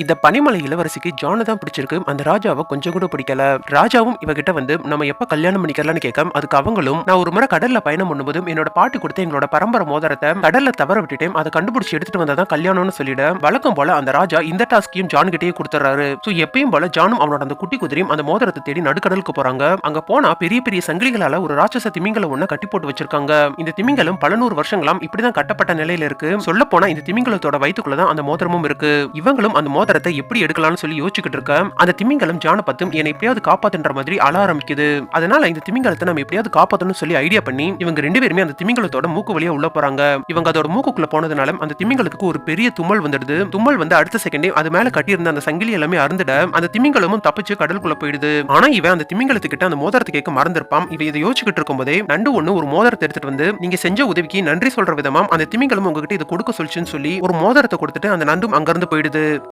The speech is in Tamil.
இந்த பனிமலை இளவரசிக்கு ஜானை தான் பிடிச்சிருக்கு. அந்த ராஜாவை கொஞ்சம் கூட பிடிக்கல. ராஜாவும் இவகிட்ட வந்து நம்ம எப்ப கல்யாணம் பண்ணிக்கலாம்னு கேட்க, அதுக்கு அவங்களும் நான் ஒரு முறை கடல்ல பயணம் பண்ணும்போதும் என்னோட பாட்டி கொடுத்த எங்களோட பரம்பரை மோதிரத்தை கடல்ல தவற விட்டுட்டேன். அதை கண்டுபிடிச்சு எடுத்துட்டு வந்தாதான் கல்யாணம்னு சொல்லிட, வழக்கம் போல அந்த ராஜா இந்த டாஸ்கையும் ஜான் கிட்டயே கொடுத்துறாரு. சோ எப்பயும் போல ஜானும் அவனோட அந்த குட்டி குதிரையும் அந்த மோதிரத்தை தேடி நடுக்கடலுக்கு போறாங்க. அங்க போனா பெரிய பெரிய சங்கிலிகளால ஒரு ராட்சச திமிங்கலம் ஒண்ணு கட்டி போட்டு வச்சிருக்காங்க. இந்த திமிங்கலம் பல நூறு வருஷங்களாம் இப்படிதான் கட்டப்பட்ட நிலையில இருக்கு. சொல்ல போனா இந்த திமிங்கலத்தோட வயித்துக்குள்ளதான் அந்த மோதிரமும் இருக்கு. இவங்களும் அந்த மோதிரத்தை எப்படி எடுக்கலாம்னு சொல்லி யோசிச்சுக்கிட்டு இருக்க, அந்த திமிங்கலம் ஜானை பத்தும் என்னை எப்படியாவது காப்பாத்துன்ற மாதிரி அழ ஆரம்பிக்குது. அதனால இந்த திமிங்கலத்தை நம்ம எப்படியாவது காப்பாத்தணும்னு சொல்லி ஐடியா பண்ணி இவங்க ரெண்டு பேருமே அந்த திமிங்கலத்தோட மூக்கு வழியா உள்ள போறாங்க. இவங்க அதோட மூக்குக்குள்ள போனதுனால அந்த திமிங்கலத்துக்கு ஒரு பெரிய தும்மல் வந்துடுது. தும்மல் வந்து அடுத்த செகண்டே அது மேல கட்டியிருந்த அந்த சங்கிலி எல்லாமே அறுந்துட அந்த திமிங்கலமும் தப்பிச்சு கடலுக்குள்ள போயிடுது. ஆனா இவன் அந்த திமிங்கலத்துக்கிட்ட அந்த மோதிரத்தை கேட்க மறந்திருப்பான். இவ இதை யோசிச்சுக்கிட்டு இருக்கும் போதே நண்டு ஒண்ணு ஒரு மோதிரத்தை எடுத்துட்டு வந்து நீங்க செஞ்ச உதவிக்கு நன்றி சொல்ற விதமா அந்த திமிங்கலம் உங்ககிட்ட இதை கொடுக்க சொல்லுச்சுன்னு சொல்லி ஒரு மோதிரத்தை கொடுத்துட்டு அந்த நண்டும் அங்கிருந்து போயிடுது.